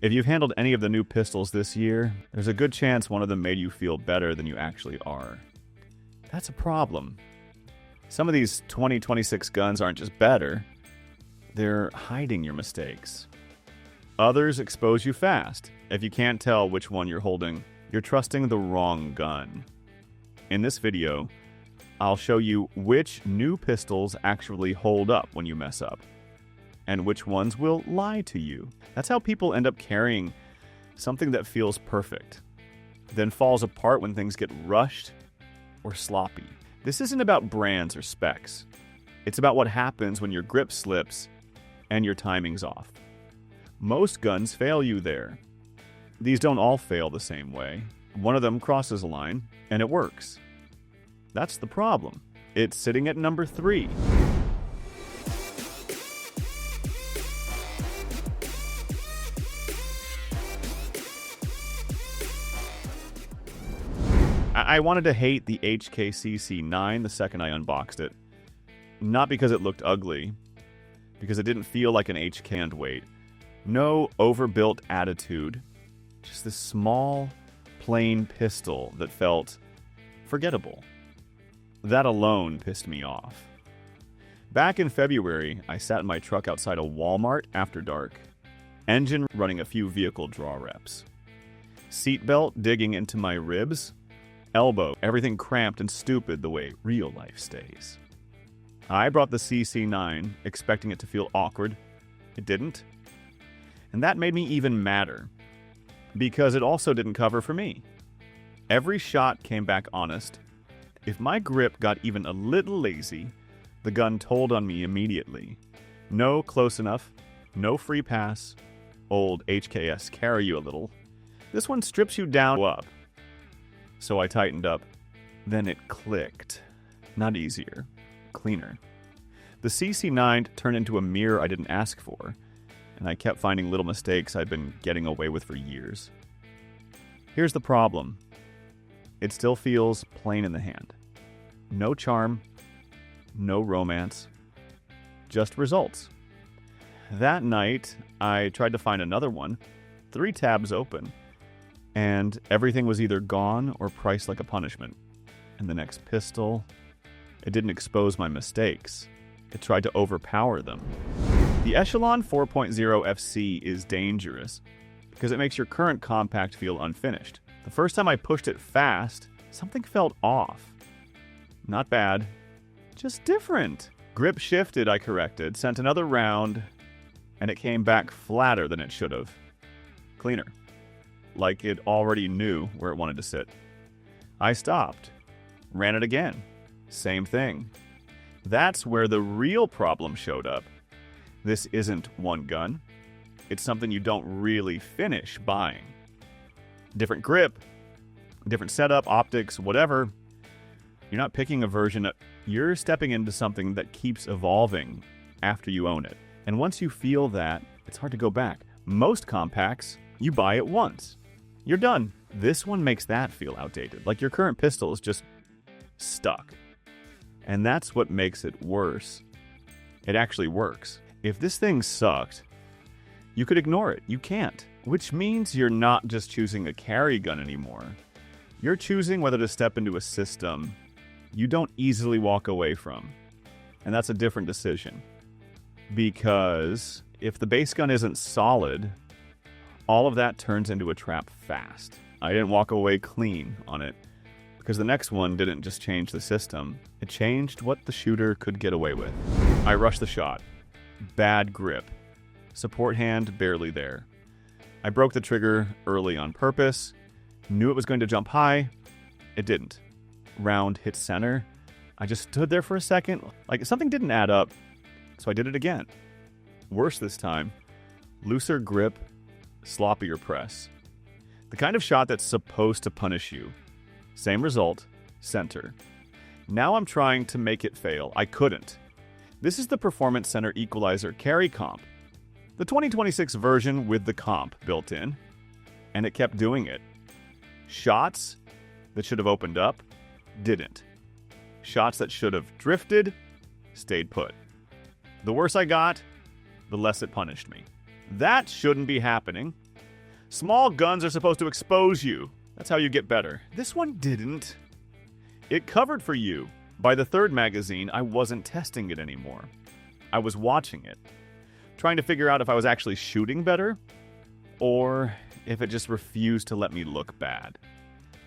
If you've handled any of the new pistols this year, there's a good chance one of them made you feel better than you actually are. That's a problem. Some of these 2026 guns aren't just better, they're hiding your mistakes. Others expose you fast. If you can't tell which one you're holding, you're trusting the wrong gun. In this video, I'll show you which new pistols actually hold up when you mess up, and which ones will lie to you. That's how people end up carrying something that feels perfect, then falls apart when things get rushed or sloppy. This isn't about brands or specs. It's about what happens when your grip slips and your timing's off. Most guns fail you there. These don't all fail the same way. One of them crosses a line, and it works. That's the problem. It's sitting at number 3. I wanted to hate the HKCC9 the second I unboxed it. Not because it looked ugly, because it didn't feel like an HK and weight. No overbuilt attitude. Just this small, plain pistol that felt forgettable. That alone pissed me off. Back in February, I sat in my truck outside a Walmart after dark. Engine running a few vehicle draw reps. Seatbelt digging into my ribs. Elbow, everything cramped and stupid the way real life stays. I brought the CC9, expecting it to feel awkward. It didn't. And that made me even madder, because it also didn't cover for me. Every shot came back honest. If my grip got even a little lazy, the gun told on me immediately. No close enough, no free pass. Old HKS carry you a little. This one strips you down up. So I tightened up. Then it clicked. Not easier. Cleaner. The CC9 turned into a mirror I didn't ask for, and I kept finding little mistakes I'd been getting away with for years. Here's the problem. It still feels plain in the hand. No charm, no romance, just results. That night, I tried to find another one, 3 tabs open, and everything was either gone or priced like a punishment. And the next pistol, it didn't expose my mistakes. It tried to overpower them. The Echelon 4.0 FC is dangerous because it makes your current compact feel unfinished. The first time I pushed it fast, something felt off. Not bad, just different. Grip shifted, I corrected, sent another round, and it came back flatter than it should have. Cleaner. Like it already knew where it wanted to sit. I stopped. Ran it again. Same thing. That's where the real problem showed up. This isn't one gun. It's something you don't really finish buying. Different grip, different setup, optics, whatever. You're not picking a version. You're stepping into something that keeps evolving after you own it. And once you feel that, it's hard to go back. Most compacts, you buy it once. You're done. This one makes that feel outdated. Like your current pistol is just stuck. And that's what makes it worse. It actually works. If this thing sucked, you could ignore it. You can't. Which means you're not just choosing a carry gun anymore. You're choosing whether to step into a system you don't easily walk away from. And that's a different decision. Because if the base gun isn't solid, all of that turns into a trap fast. I didn't walk away clean on it because the next one didn't just change the system. It changed what the shooter could get away with. I rushed the shot. Bad grip. Support hand barely there. I broke the trigger early on purpose. Knew it was going to jump high. It didn't. Round hit center. I just stood there for a second. Like something didn't add up. So I did it again. Worse this time. Looser grip. Sloppier press. The kind of shot that's supposed to punish you. Same result. Center. Now I'm trying to make it fail. I couldn't. This is the Performance Center Equalizer Carry Comp. The 2026 version with the comp built in. And it kept doing it. Shots that should have opened up, didn't. Shots that should have drifted, stayed put. The worse I got, the less it punished me. That shouldn't be happening. Small guns are supposed to expose you. That's how you get better. This one didn't. It covered for you. By the third magazine, I wasn't testing it anymore. I was watching it, trying to figure out if I was actually shooting better or if it just refused to let me look bad.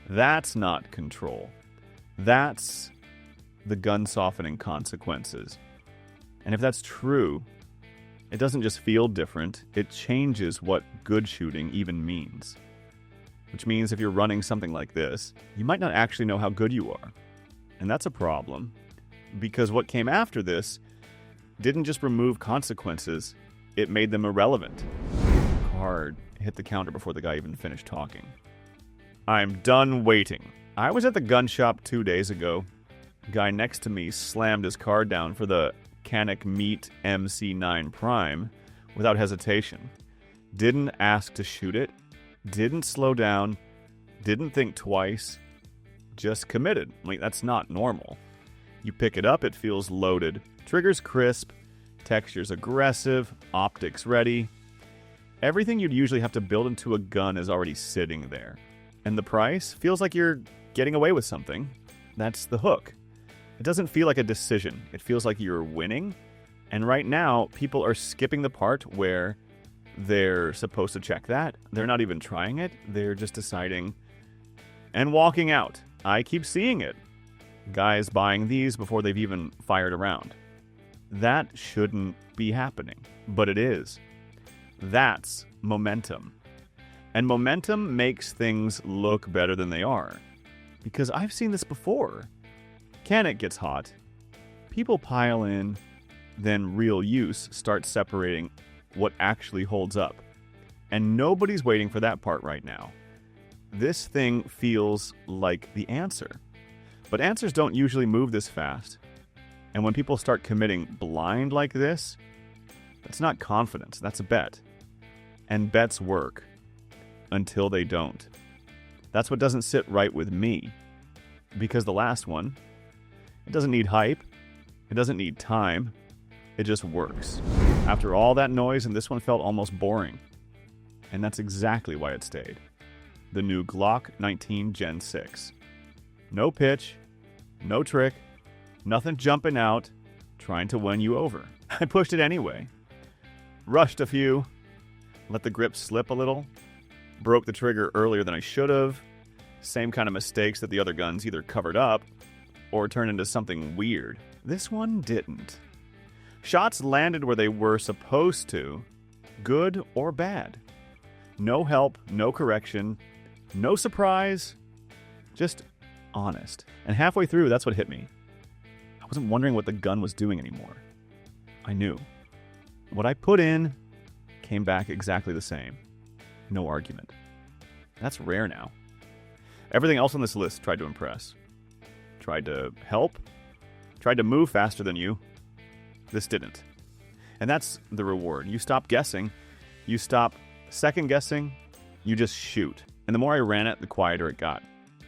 That's not control. That's the gun softening consequences. And if that's true, it doesn't just feel different, it changes what good shooting even means. Which means if you're running something like this, you might not actually know how good you are. And that's a problem, because what came after this didn't just remove consequences, it made them irrelevant. Card hit the counter before the guy even finished talking. I'm done waiting. I was at the gun shop 2 days ago. Guy next to me slammed his card down for the Canik Meat MC9 Prime without hesitation. Didn't ask to shoot it, didn't slow down, didn't think twice, just committed. Like, that's not normal. You pick it up, it feels loaded. Triggers crisp, textures aggressive, optics ready. Everything you'd usually have to build into a gun is already sitting there. And the price feels like you're getting away with something. That's the hook. It doesn't feel like a decision. It feels like you're winning. And right now, people are skipping the part where they're supposed to check that. They're not even trying it. They're just deciding and walking out. I keep seeing it. Guys buying these before they've even fired a round. That shouldn't be happening, but it is. That's momentum. And momentum makes things look better than they are. Because I've seen this before. Canik gets hot. People pile in, then real use starts separating what actually holds up. And nobody's waiting for that part right now. This thing feels like the answer. But answers don't usually move this fast. And when people start committing blind like this, that's not confidence, that's a bet. And bets work. Until they don't. That's what doesn't sit right with me. Because the last one, it doesn't need hype. It doesn't need time. It just works. After all that noise, and this one felt almost boring. And that's exactly why it stayed. The new Glock 19 Gen 6. No pitch, no trick, nothing jumping out, trying to win you over. I pushed it anyway. Rushed a few, let the grip slip a little, broke the trigger earlier than I should have. Same kind of mistakes that the other guns either covered up or turned into something weird. This one didn't. Shots landed where they were supposed to, good or bad. No help, no correction, no surprise, just honest. And halfway through, that's what hit me. I wasn't wondering what the gun was doing anymore. I knew. What I put in came back exactly the same. No argument. That's rare now. Everything else on this list tried to impress. Tried to help. Tried to move faster than you. This didn't. And that's the reward. You stop guessing. You stop second guessing. You just shoot. And the more I ran it, the quieter it got.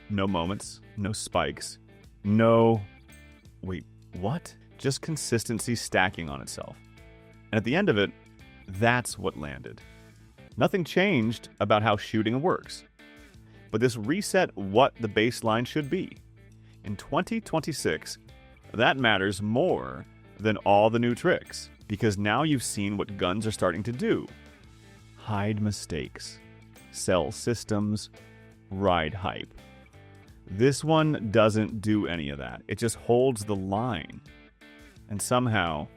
No moments. No spikes. No... Wait, what? Just consistency stacking on itself. And at the end of it, that's what landed. Nothing changed about how shooting works. But this reset what the baseline should be. In 2026, that matters more than all the new tricks. Because now you've seen what guns are starting to do. Hide mistakes. Sell systems. Ride hype. This one doesn't do any of that. It just holds the line. And somehow,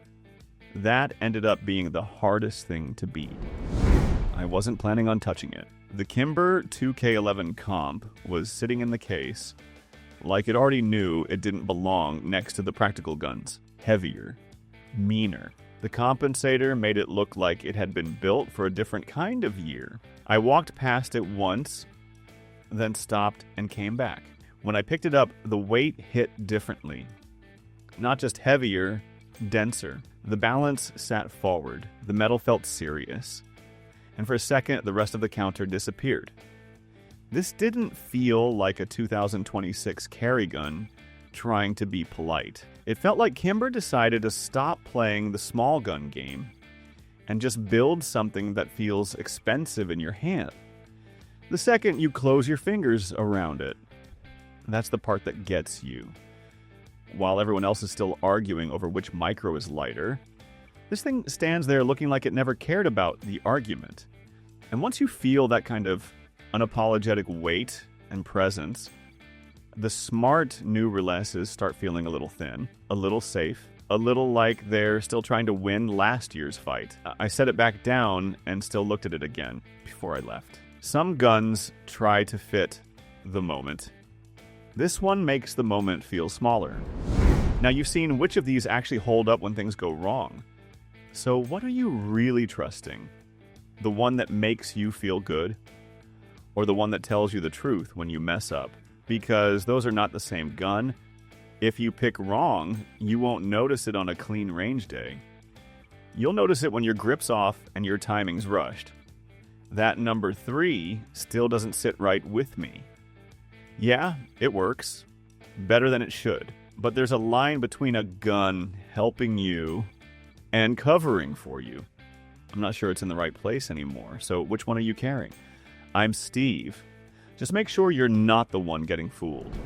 that ended up being the hardest thing to beat. I wasn't planning on touching it. The Kimber 2K11 comp was sitting in the case like it already knew it didn't belong next to the practical guns. Heavier. Meaner. The compensator made it look like it had been built for a different kind of year. I walked past it once, then stopped and came back. When I picked it up, the weight hit differently. Not just heavier, denser. The balance sat forward. The metal felt serious. And for a second, the rest of the counter disappeared. This didn't feel like a 2026 carry gun trying to be polite. It felt like Kimber decided to stop playing the small gun game and just build something that feels expensive in your hand. The second you close your fingers around it. That's the part that gets you. While everyone else is still arguing over which micro is lighter, this thing stands there looking like it never cared about the argument. And once you feel that kind of unapologetic weight and presence, the smart new releases start feeling a little thin, a little safe, a little like they're still trying to win last year's fight. I set it back down and still looked at it again before I left. Some guns try to fit the moment. This one makes the moment feel smaller. Now you've seen which of these actually hold up when things go wrong. So what are you really trusting? The one that makes you feel good? Or the one that tells you the truth when you mess up? Because those are not the same gun. If you pick wrong, you won't notice it on a clean range day. You'll notice it when your grip's off and your timing's rushed. That number 3 still doesn't sit right with me. Yeah, it works. Better than it should. But there's a line between a gun helping you and covering for you. I'm not sure it's in the right place anymore. So which one are you carrying? I'm Steve. Just make sure you're not the one getting fooled.